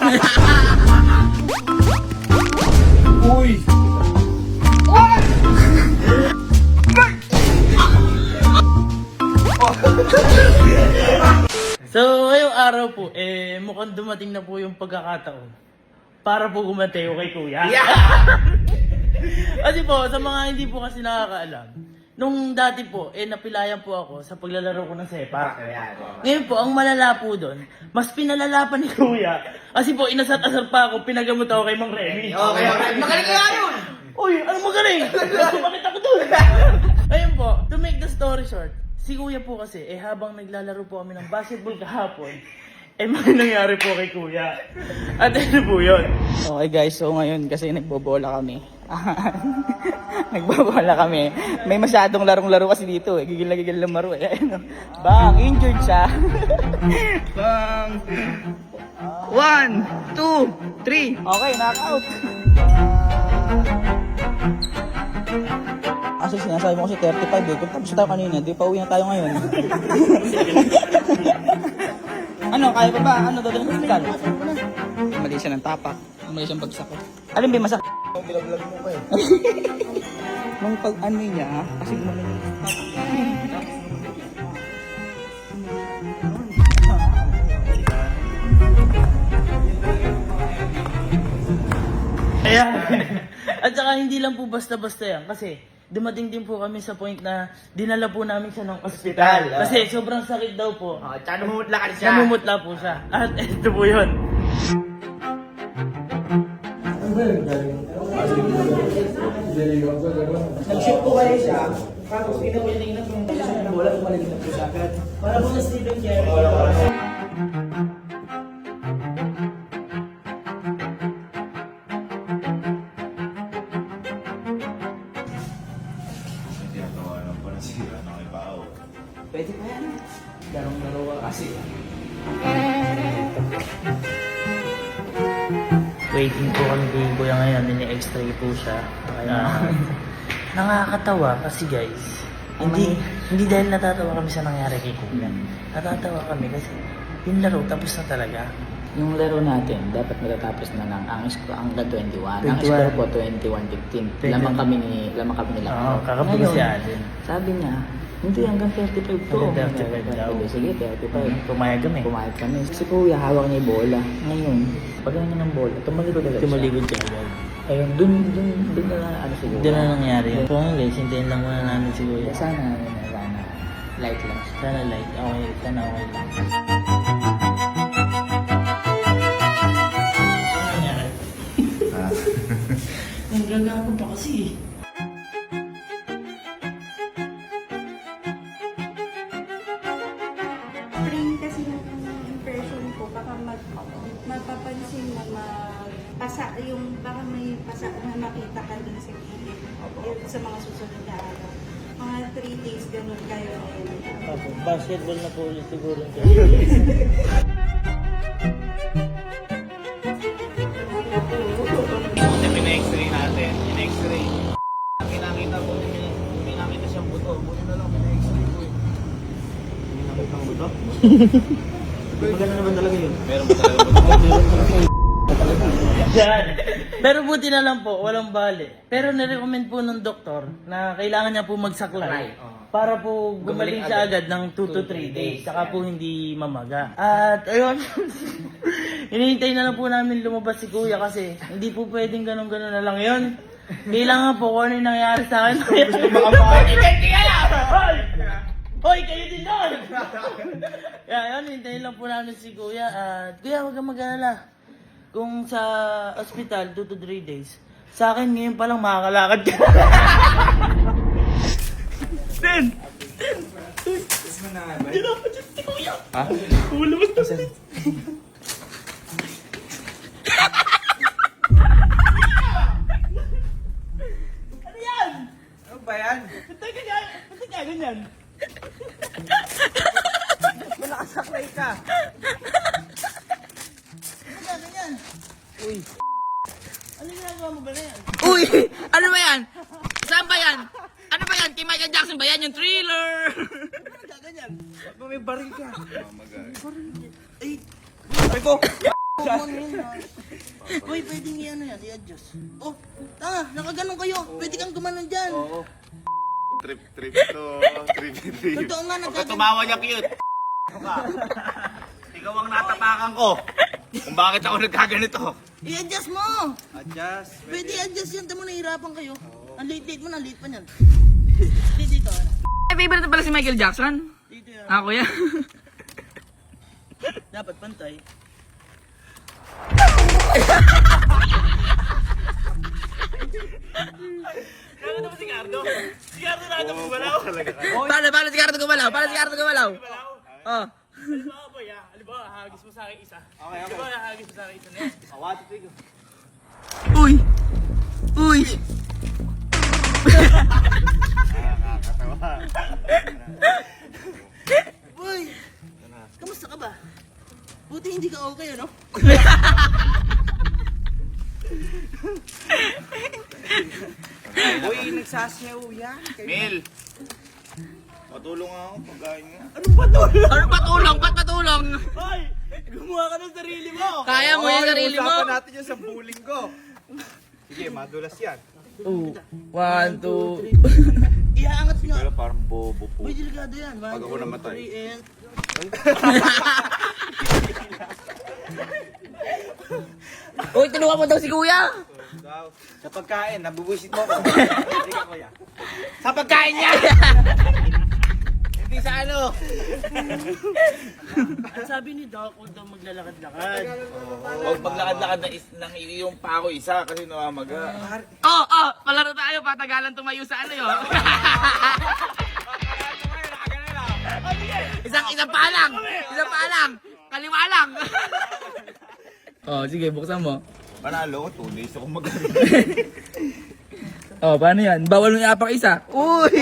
Uy! So, ngayong araw po, mukhang dumating na po yung pagkakataon para po gumateo kay Kuya. Kasi po, sa mga hindi po kasi nakakaalam, nung dati po, napilayan po ako sa paglalaro ko ng sepak. Ngayon po, ang malala po doon, mas pinalala pa ni Kuya. Kasi po, inasat-asar pa ako, pinagamot ako kay Mang Remy. Okay, magaling kaya yun! Uy, anong magaling? Sumakit ako doon. Ayun po, to make the story short, si Kuya po kasi, habang naglalaro po kami ng basketball kahapon, may nangyari po kay Kuya. At ano po yun? Okay guys, so ngayon kasi nagbobola kami. Nagbobola kami. May masyadong larong-laro kasi dito Gigil na gigil lang maro Bang, injured siya. Bang. 1, 2, 3. Okay, knockout. Kasi sinasabi mo kasi 35 Kung tapos tayo kanina, di pa uwi na tayo ngayon. Ano, kaya pa ba? Ano, dadalhin sa hospital? Mali siya ng tapak. Mali siyang bagsak. Alam ba masak? Bilaglag mo pa eh. Nung pag-ano niya, kasi mali yung Ayan. At saka hindi lang po basta-basta yan. Kasi dumating din po kami sa point na dinala po namin siya ng ospital. Kasi sobrang sakit daw po. Tsaka namumutla ka siya. Namumutla po siya. At ito po yun. Nag-shoot po kayo siya. Tapos pinawiling na kung siya ng bola, tumaligin na po siya agad. Para po na Stephen Curry. Pwede pa yan. Darong-daro ka kasi. Waiting po kami kay Kuya ngayon. Nini-extray po siya. Nakakatawa kasi guys. Hindi dahil natatawa kami sa nangyari kay Kuya. Natatawa kami kasi yung laro tapos na talaga. Yung laro natin, dapat matatapos na ng ang score hanggang 21. Ang score po 21-15. Lamang kami nila. Oo, kakapulo si Allen. Sabi niya, hindi hanggang 35 to. Hanggang 35 daw. Sige, 35. Pumayag kami. Pumayag kami. Si Kuya, hawak niya yung bola. Ngayon, pag niya ng bola, tumalikod agad siya. Tumaligod siya agad. Ayun, dun na ano siguro. Doon na nangyari. So guys, hintayin lang muna namin si Kuya. Sana, light lang. Sana light. Okay, sana okay lang. Ang gagago pa kasi. Brain kasi yung impression ko, baka mapapansin na magpasa, yung baka may pasa na makita ka dun sa gilid sa mga susunod na araw. Mga 3 days ganun kayo ngayon. Basketball na po ulit siguro. Pina-x-ray natin. Pina-x-ray. Kinakita po, hindi nakita siyang buto. Buti na lang, pina-x-ray po eh. Hindi nakita ang buto? Maganda naman talaga yun. Meron ba talaga buto? Yan. Pero buti na lang po, walang bali. Pero nirecommend po ng doktor na kailangan niya po magsaklay para po gumaling siya agad ng 2 to 3 days. Saka po hindi mamaga. At ayun, hinihintay na lang po namin lumabas si Kuya kasi hindi po pwedeng ganun-ganun na lang yun. Kailangan po kung ano yung nangyari sa akin. Hoy, kayo din doon! Yan, hintayin lang po namin si Kuya. At Kuya, huwag kang mag-alala. Kung sa ospital, 2 to 3 days. Sa akin, ngayon pa lang makakalakad ka. Ten! Hindi na ako dyan si Kuya. Ha? Lumabas na siya. Ano yan? Ano ba yan? Ba't ka ganyan? Malakasaklay ka. Ganyan. Uy. Ano ginagawa mo ba na yan? Uy! Ano ba yan? Saan ba yan? Ano ba yan? Kay Michael Jackson ba yan? Yung Thriller? Ganyan. Ba't may baril ka? Ay, Ay ko! Ano yun? Boy, pwede niya ano yan, i-adjust. Oh, tanga, nakaganon kayo. Pwede kang gumanon dyan. Oo. Trip to, trip. Totoo nga, Huwag ka nagaganon. tumawa niya, cute. Ano ka? Ikaw ang natapakan ko. Kung bakit ako nagkaganito. I-adjust mo. Adjust. Pwede i-adjust yan. Tamo, nahihirapan kayo. Ang late-late mo na, late pa niyan. Dito. Ay, favorite na pala si Michael Jackson. Dito yan. Ako yan. Dapat pantay. Nakita mo si Cardo? Si Cardo nakita mo balaw? Paano si Cardo gumalaw? Oh. Halimbawa, boy, halimbawa, hagis mo sa akin isa. Okay. Halimbawa, hagis mo sa akin isa na yan. Awati tigo. Uy! Nakakatawa. Boy! Kamusta ka ba? Buti hindi ka okay, ano? Uy, nagsasayaw yan. Mel! Patulong ako, pagkain nga. Ano patulong? Ba't patulong? Hoy! Gumawa ka ng sarili mo! Kaya mo yung sarili mo. Usapan natin yun sa bullying ko. Sige, madulas yan. 2, 1, 2. Ihaangat nga. Pero parang bobo po. Uy, delikado yan. Pag ako namatay. 1, 2, 3, and... Uy, tulungan mo daw si kuya. Sa pagkain, nabubuisit mo ako. Hindi ka, kuya. Sa pagkain niya! Hindi sa ano. Sabi ni Doc, huwag daw maglalakad-lakad. Huwag maglakad-lakad ng yung pa ako isa kasi namamaga. Palaro tayo. Patagalan tumayo sa ano yun. Isang pa lang. Kaliwa lang. Sige, buksan mo. Panalo ko, 2 days ako magaling. Paano yan? Bawal mo iapak isa. Uy!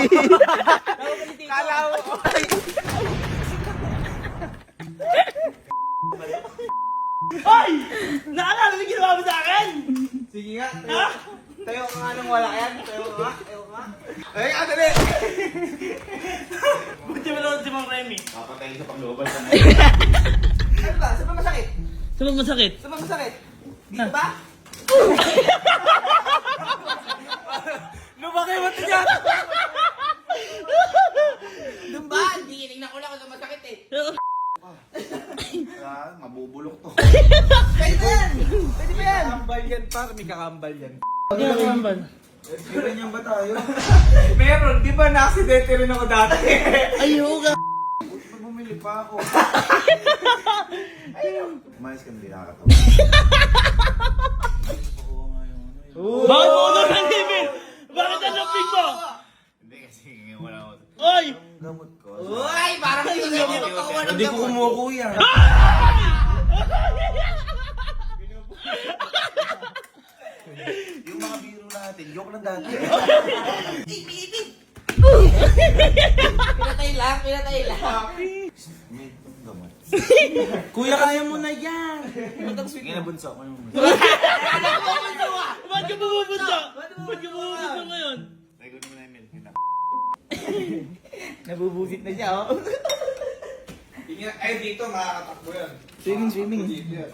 Kala mo. Hoy! Naalala mo ginawa mo sa akin? Sige nga, tayo ka nga nung wala yan. Tayo ka nga. Ay, ano rin? Buti mo naman si Mang Remy. Papatayin sa pagloban sa nga. Ano ba? Saan ba masakit? Saan masakit? Saan ba masakit? Dito ba? Lumaki mo ito dyan! Doon ba? Hindi, tingnan ko lang kung masakit eh. Mabubulok to. Pwede ba yan? Pwede ba yan? Kakambal yan, par. May kakambal yan. Hindi na kambal. Ganyan ba tayo? Meron, di ba na-accidente rin ako dati? Ayoko. Bumili pa ako. Umayos ka, hindi nakakatawa. Bakit mo ulo ng limit? Bakit ang lupig mo? Hindi kasi wala ako. Oy! Gamot ko. Uy, parang hindi ka magpakuha ng Hindi ko kumukuya. Yung mga biro natin, joke lang dati. Pinatay lang. May gamot. Kuya, kaya mo na yan. Sige na, bunso. Ba't ka bumubunso? Ba't ka bumubunso ngayon? Record mo na yung milk. Nabubusit na siya, oh. Ay, dito makakatakbo yan. Swimming. Dito yan.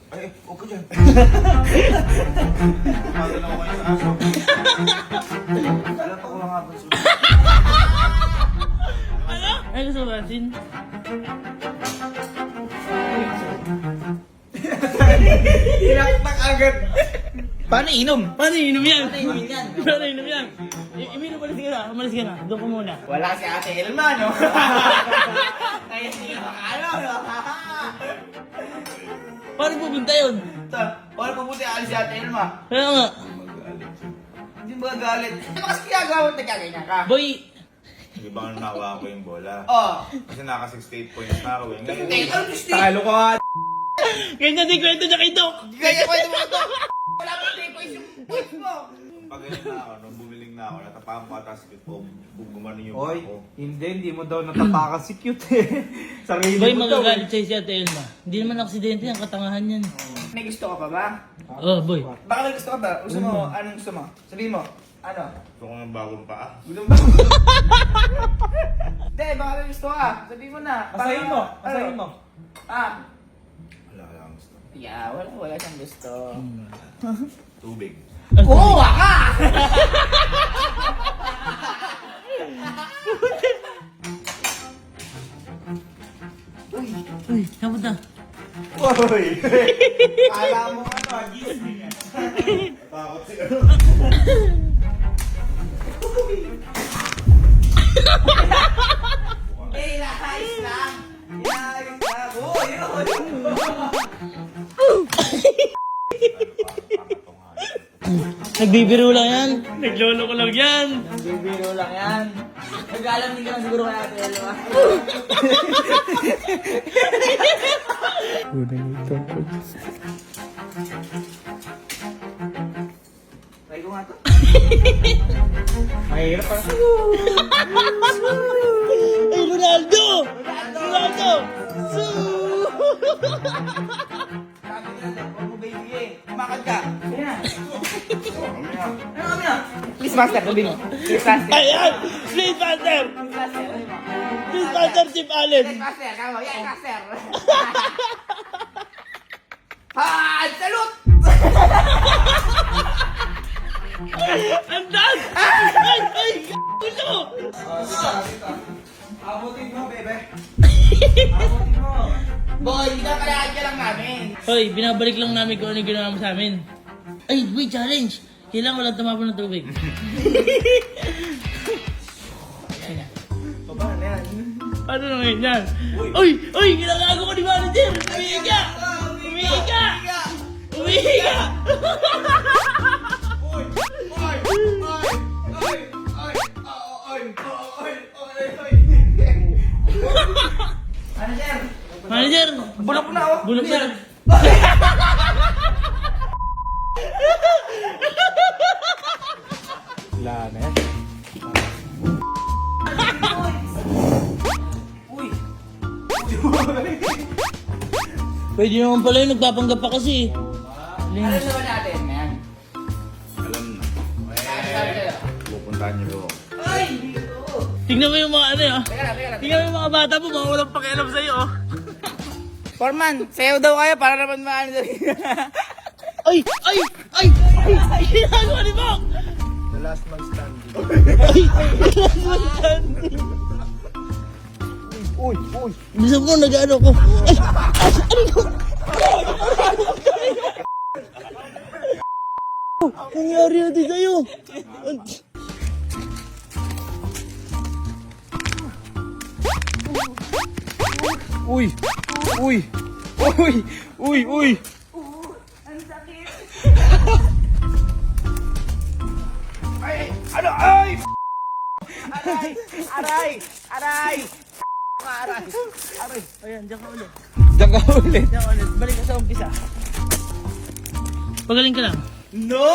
Ay, huwag ka dyan. Magalaw ko kayo sa aso. Alam pa ko lang nga ba Ay, gusto mo natin? Tinaktak agad. Paano inom? Paano inom yan? Paano inom yan? Iminom, umalis ka na. Doon ko muna. Wala si Ate Elma, no? Kaya siya makalo, no? Paano pupunta yun? Paano mabuti alis si Ate Elma? Kaya nga. Hindi mo gagalit. Ano kasi ginagawa mo nagkaganyan ka? Boy, Di ba nga nakuha ko yung bola? Oh. Kasi naka 68 points na ako eh. Ngayon, Talo ka nga. ganyan din kwento niya kay Doc. Ganyan ko ito mga to. Wala mo 3 points yung points mo. pag ganyan na ako, nung bumiling na ako, natapakan ko atas ko, gumano yung Oy, ako. hindi mo daw natapakan si cute eh. Sarili Boy, mo daw. magagalit sa'yo si Ate Elma. Hindi naman aksidente yan, katangahan yan. may gusto ka pa ba? Oh, boy. Baka may gusto ka ba? Gusto mo, anong gusto mo? Sabihin mo. Ano? Gusto ko ng bagong paa. Gusto mo ba? Hindi, baka may gusto ka. Sabihin mo na. Masahin mo. Masahin mo. Ah. Wala ang gusto. Yeah, wala siyang gusto. Tubig. Kuha ka! Uy, kamusta? Uy! Kala mo ano, gising. Takot siya. Inahayos lang! Inahayos lang! Oh, Nagbibiro lang yan. Naglolo ko lang yan. bibiro lang yan. Nag-alam din ka lang siguro kaya Ate Elma. Try ko nga to. Mahirap pa. Ay, Ronaldo! Ronaldo! Sabi nga lang, huwag mo baby eh. Kumakad ka. Sige na. Ano kami na? Please master, sabihin mo. Please master. Ayan! Please, Master! Please master, sabihin mo. Please, Master Chip Allen! Please master, kamo. Yan, master. Han! Salute! Andan! Ay! Ay! Gusto! Abutin mo, bebe. Abutin mo. Boy, pinapalakad ka lang namin. Hoy, binabalik lang namin kung ano yung ginawa mo sa amin. Ay, wait, challenge! Kailangan walang tumapon ng tubig. Baba na yan. Ano na ngayon yan? Uy! Uy! Ginagago ko ni manager! Umihiga! Umihiga! Umihiga! Manager, Manager! bulok na oh. Bulok na! Wala na yan. Uy, Pwede naman pala yung nagpapanggap pa kasi. ano naman natin, man? Alam na. Sabi sa'yo. Pupuntahan niyo ko. Ay, dito. Tingnan mo yung mga ano ah. Teka lang. Tingnan mo yung mga bata mo, mga walang pakialam sa'yo oh. Foreman, sayo daw kayo para naman maano daw. Ay! Ay! Ay! Ay! Ginagawa ni Bok! The last man standing. Ay! Last one standing. Uy! Uy! Bisa mo, nag-ano ko. Ay! Ano ko? Nangyari natin sa'yo. Uy! Uy! Uy! Uy! Uy! Ang sakit. Ay, ano? Ay! Aray! Aray! Aray! Aray! Aray! Ayan, diyan ka ulit. Diyan ka ulit. Diyan ka ulit. Balik ka sa umpisa. Pagaling ka lang. No!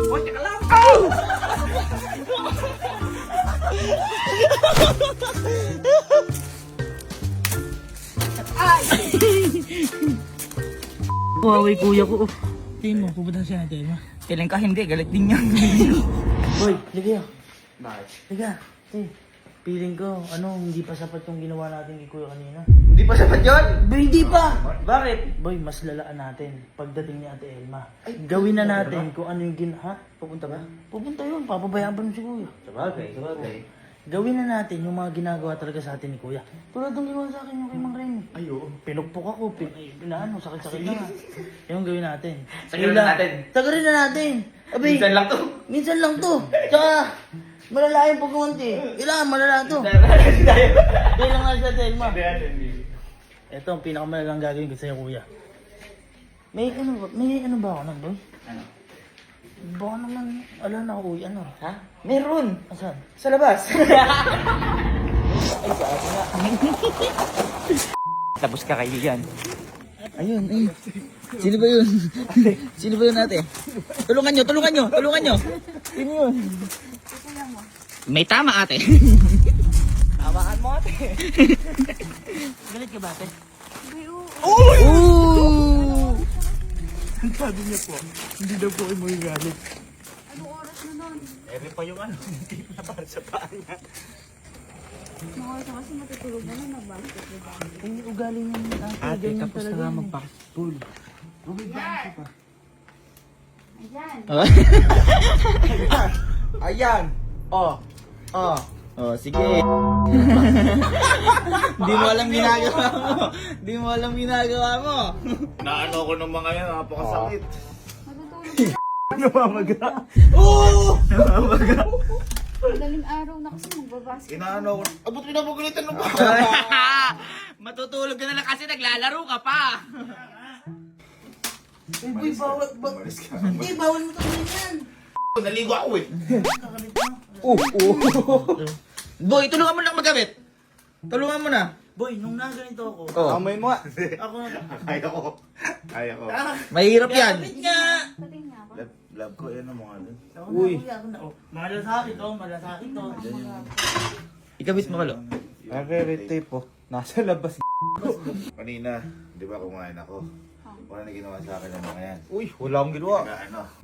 Buti ka lang! Oh! Huawei kuya ko. Tingin mo, pupunta siya natin ma. Kailan ka hindi, galit din yan. Boy, liga. Bakit? Liga. Feeling ko, hindi pa sapat yung ginawa natin kay kuya kanina. Hindi pa sapat yun? Boy, hindi pa! Bakit? Boy, mas lalaan natin pagdating ni Ate Elma. Gawin na natin kung ano yung ha? Pupunta ba? Pupunta yun, papabayaan pa nun si kuya. Sabagay. Gawin na natin yung mga ginagawa talaga sa atin ni kuya. Tulad ng ginawa sa akin yung kay Mang Remy. Ay, oo. Pinukpok ako, sakit-sakit na nga. Yung gawin natin. Sagarin na natin. Sagarin na natin. Abay, Minsan lang to. minsan lang to. Tsaka, malala yung pagkakunti. Kailangan malala to. Kailangan nga sa Telma. Ito ang pinakamalalang gagawin ko sa'yo, kuya. May ano ba ako nun, boy? Ano? Baka naman, ala na ako, ano? Ha? Meron! Asan? Sa labas. Tapos ka kaibigan. Ayun, ayun. Sino ba yun? Sino ba yun ate? Tulungan nyo! Sino yun? May tama ate. Hawakan mo ate. Galit ka ba, ate? Ooh! Ang sabi niya po, hindi daw po kayo magagalit. Anong oras na nun? Ere pa yung ano, hindi na para sa paa niya. Mga oras na kasi matutulog na na nag-basketball ba? Ay, ugali niya ni ate. Ate, Ganyan tapos talaga na nga yan. mag-basketball. Ayan. Ayan. Oh. Oh. Oh, sige. Hindi mo alam ginagawa mo. Hindi mo alam ginagawa mo. Naano ko ng mga yan, napakasakit. Matutulog na. Namamaga. Oo! Madaling araw na kasi magbabasketball. Inaano ko. Abot ko na pagalitan ng baka. Matutulog ka na lang kasi naglalaro ka pa. Uy, bawal. Umalis ka. Hindi, bawal mo tawin yan. Naligo ako eh. Boy, tulungan mo lang magkabit. Tulungan mo na. Boy, nung naganito ako. Oh. Amoy mo. Ako na. Kaya ko. Kaya ko. Mahirap yan. Kapit nga. Pating nga ako. Love ko yan ang mga dun. Uy. Ako na. Malasakit to, malasakit to. Ikabit mo kalo. Nagre-retape po. Nasa labas. Kanina, di ba kumain ako? Wala na ginawa sa akin ng mga yan. Uy, wala akong ginawa.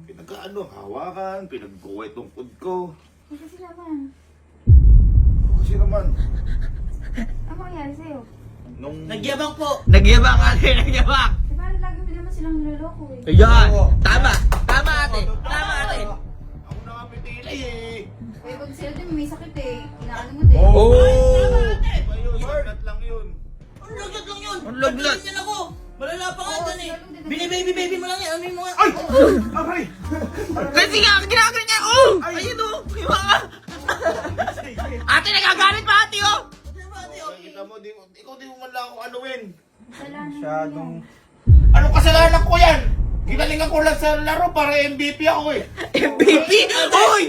Pinagkaano, hawakan, pinagkuwet ng food ko. Kasi sila man. Kasi naman, Ano mangyari sa'yo? nung... Nagyabang po. Nagyabang ate, nagyabang. Di ba lagi mo naman silang niloloko eh? Ayan. Tama. Tama ate. Tama ate. Ako na nga pitili eh. Eh, pag sila din may sakit eh. Inaano mo din. Oh. Iba yun, sagat lang yun. Ang lagat lang yun. Ang lagnat. Pagdating yan ako. Malala pa nga dyan eh. Bini-baby mo lang yan. Ano mo nga? Aray! Kasi nga, ginagalit niya. Oh! Ayun oh. Iba ka. Ate, nagagalit pa ate oh. Kita mo, ikaw di mo man lang ako anuin. Masyadong... Anong kasalanan ko yan? Ginalingan ko lang sa laro para MVP ako eh. MVP. Uy!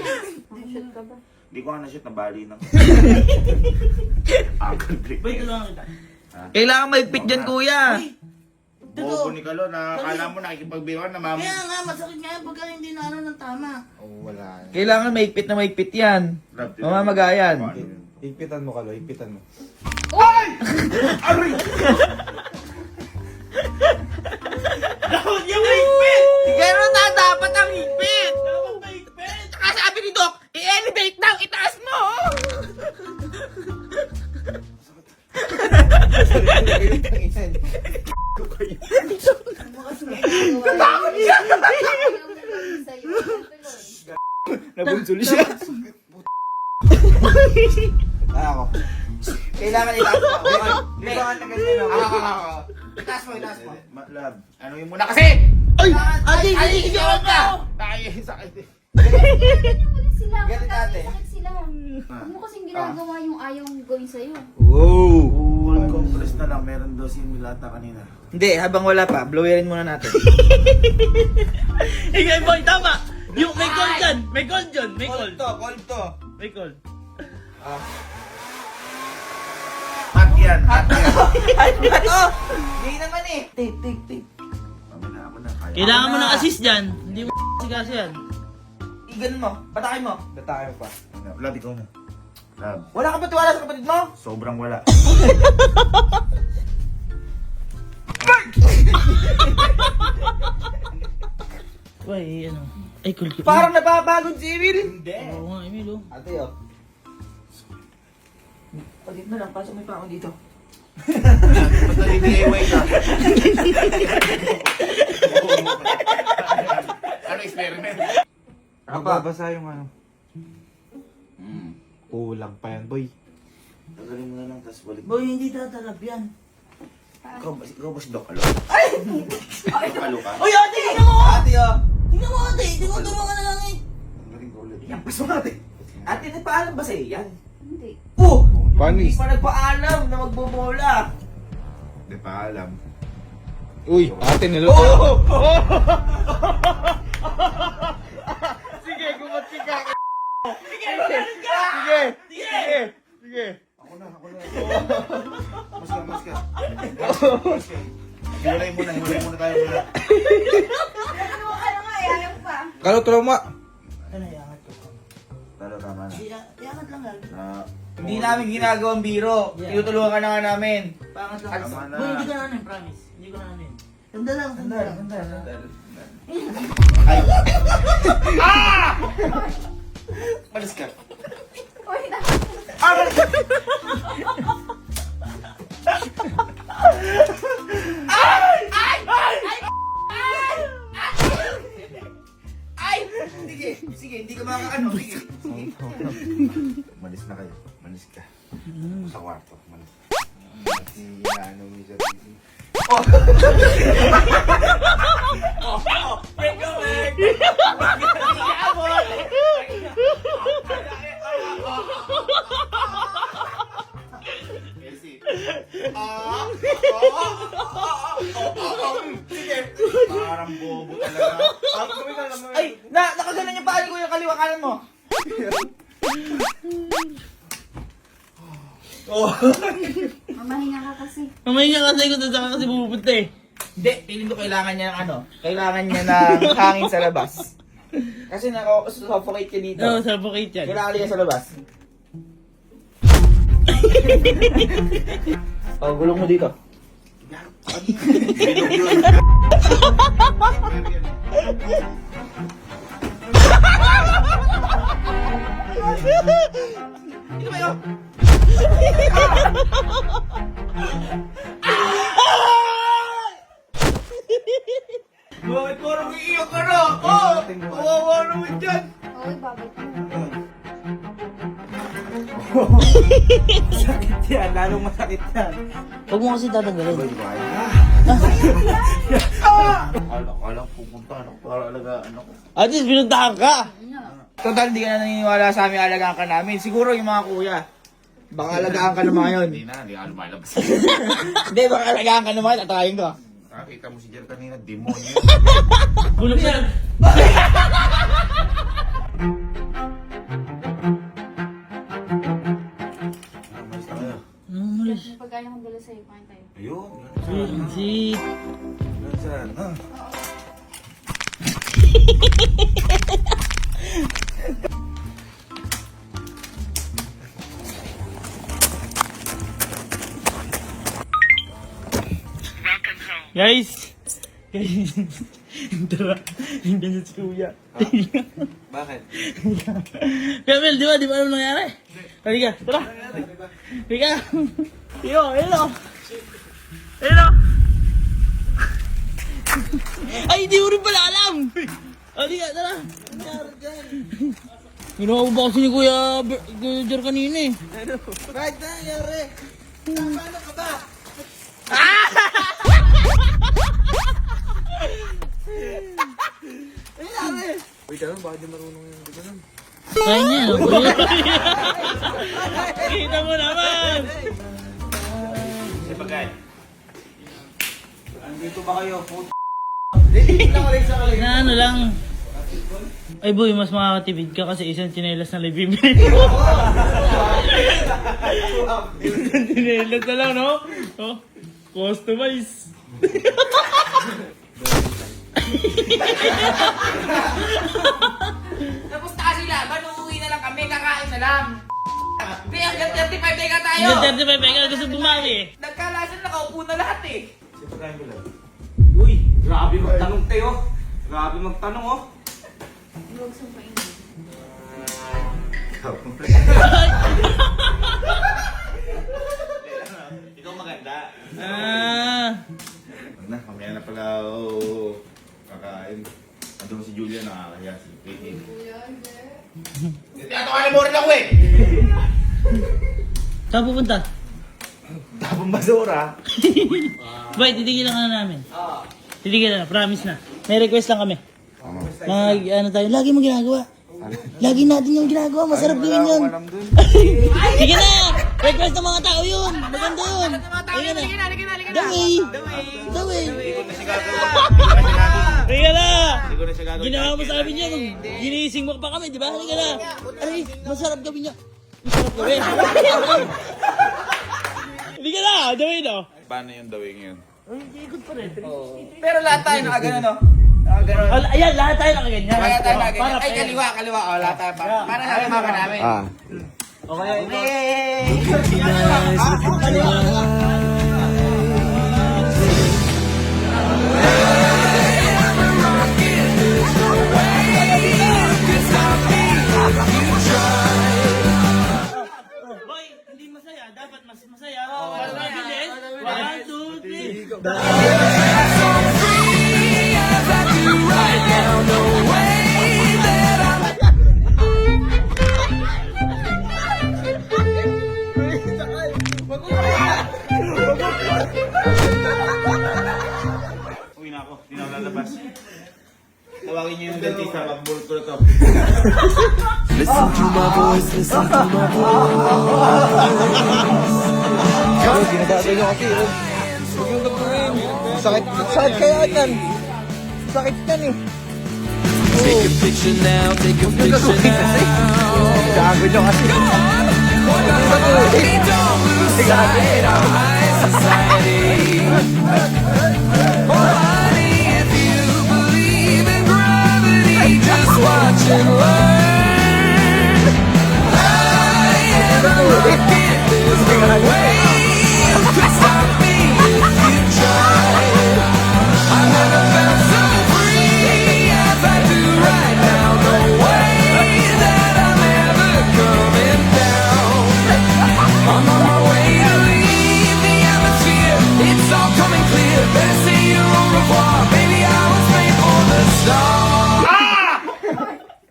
Shoot ka ba? Hindi ko nga na-shoot, nabali na. Agad break. Boy, tulungan kita. Kailangan maigpit dyan kuya. Bobo ni Kalo na akala mo nakikipagbiruan na mama. Kaya nga, masakit nga yan pagka hindi na ano ng tama. Kailangan maigpit yan. Mamamagayan. Ipitan mo kalo, ipitan mo. Dapat yung higpit! Ganun na dapat ang higpit. Dapat mahigpit! Saka sabi ni Doc, i-elevate daw, itaas mo. Natakot siya! Nabunsul siya. Ako. Kailangan itaas mo. Di ba nga na ganyan ako? Itaas mo, itaas mo. Love, ano yung muna kasi? Ay! Ate, ikaw ka! Tayo, sakit eh. Sila, Ganun dati. sakit sila. Huwag mo kasing ginagawa yung ayaw gawin sa'yo. Wow! Cold compress na lang, meron daw si Milata kanina. Hindi, habang wala pa, blowerin muna natin. Ikaw, boy, tama! Yung may gold dyan! May gold dyan! May gold! Cold to. May gold. Hot yan, hot yan. Ano? Hindi naman eh. Take. Kami na, ako na, kaya. Kailangan mo ng assist dyan. Hindi mo kasi yan. Iganon mo, patakin mo. Datay mo pa. Love, ikaw na. Love, Wala ka ba tiwala sa kapatid mo? sobrang wala. Uy, ano? Ay, cool. Parang napapagod si Emil. Hindi. Oo nga, Emil, oh. Ate, oh. Pagit na lang, pasok may pako dito. Ba't nag-DIY ka? Ano experiment? Babasa yung ano. Kulang pa yan, boy. Tagalin mo na lang, tapos balik. Boy, hindi tatalab yan. Ikaw ba si Doc Alo? Ay! Alo ka? Uy, ate, tingnan mo! Ate, oh. Tingnan mo, ate! Tinutulungan ka na lang eh. Ang galing ko ulit. Yan, pasok natin. Ate, nagpaalam ba sa'yo yan? Hindi. Oh! Panis. Hindi pa nagpaalam na magbobola. Hindi pa alam. Uy, ate nilo. Sige, gumating ka. Sige. Ako na. Mas ka. Hiwalay muna tayo muna. Ano ka na nga, ayaw pa. Kalo, tulong mo. Ano, yangat ko. Talo, tama na. Iangat lang yan. Hindi namin ginagawang biro. Tinutulungan ka na nga namin. Pangat lang. At- Tama na. Boy, hindi ko na ano, promise. Hindi ko na ano yun. Sandal lang, sandal lang. Malis ka. Uy, na. Sige, sige, hindi ka makakaano. Sige. Malis na kayo. Malis ka. Sa kwarto. Malis. Si ano mo sa TV. Kasi, parang bobo talaga. Ay, nakaganan yung paa ko yung kaliwa kanan mo. Mamahinga ka kasi. Mamaya niya kasi kung saan ka kasi pupunta eh. Hindi, feeling ko kailangan niya ng ano, kailangan niya ng hangin sa labas. Kasi naka-suffocate ka dito. Oo, suffocate yan. Kailangan niya sa labas. Oh, gulong mo dito. Ito ba yun? Bakit parang iiyak ka na? Oh! Kawawa naman dyan! Uy, babay ka. Sakit yan, lalong masakit yan. Huwag mo kasi tatanggalin. Akala pupunta ako para alagaan ako. At least pinuntahan ka. Total, hindi ka na naniniwala sa amin, alagaan ka namin. Siguro yung mga kuya. Baka alagaan ka naman yun. Hindi ka lumalabas. Hindi, baka alagaan ka naman, tatayin ko. Nakita mo si Jer kanina, demonyo. Bulog yan. Malis na kayo. Malis. Yung pagkaya kong dala sa'yo, kain tayo. Ayun. Si... Saan? Guys! Guys! Tara, hindi na si Kuya. Bakit? Kaya Mel, di ba alam nangyari? Halika, tara! Halika! Yo, hello! Hello! Ay, hindi mo rin pala alam! Halika, tara! Ginawa mo ba kasi ni Kuya Jer kanina eh? Bakit na nangyari? Paano ka ba? Wait, ano? Bakit di marunong yung ganun? Kaya niya, no? Kita mo naman! Si Bagay. Andito ba kayo? Na ano lang. Ay boy, mas makakatipid ka kasi isang tsinelas na lang bibili mo. Isang tsinelas na lang, no? Oh, customize. Tapos taas sila, uuwi na lang kami, kakain na lang. Hindi, hanggang 35 day ka tayo. Hanggang 35 ka gusto bumawi eh. Nagkalasan, nakaupo na lahat eh. Si Bagay mo lang. Uy, grabe magtanong tayo. Grabe magtanong oh. Huwag sumpain. Ikaw maganda. Ah, Na, mamaya na pala ako kakain. Andun si Julia, nakakaya si Pete. Tinatawanan mo rin ako eh. saan pupunta? Tapong basura. Boy, titigilan ka na namin. Titigilan na, promise na. May request lang kami. Ano tayo, lagi mo ginagawa. Lagi natin yung ginagawa, masarap gawin yun. Alam dun. Sige na! Request ng mga tao yun! Maganda yun! Sige na! The way! The way! Kasi gagawa. Kasi gagawa. Sige na! Hindi ko na siya gagawin. Ginawa mo sa amin yun. Ginising mo pa kami, di ba? Halika na! Aray, masarap gawin niya. Masarap gawin. Halika na! The way no? Paano yung dawing yun? Ay, ikot pa rin. Pero lahat tayo nakagano no? Ganun. Ayan, lahat tayo nakaganyan. Kaya tayo lagi. Para Ay, fair. kaliwa. Oh, lahat tayo. Para sa mama namin. Okay, Boy, hindi masaya. Dapat mas masaya. Mas mabilis. 1, 2, 3. Uwi na ako, hindi na ako lalabas. Tawagin niyo yung dentista, mag-bulk ko na to. Ginagagay nyo kasi. Huwag yung gagawin. Sakit kaya yan. Sakit yan eh. Take a picture now, take a picture now. Gago nyo kasi. Don't lose sight of high society. Oh honey, if you believe in gravity, just watch it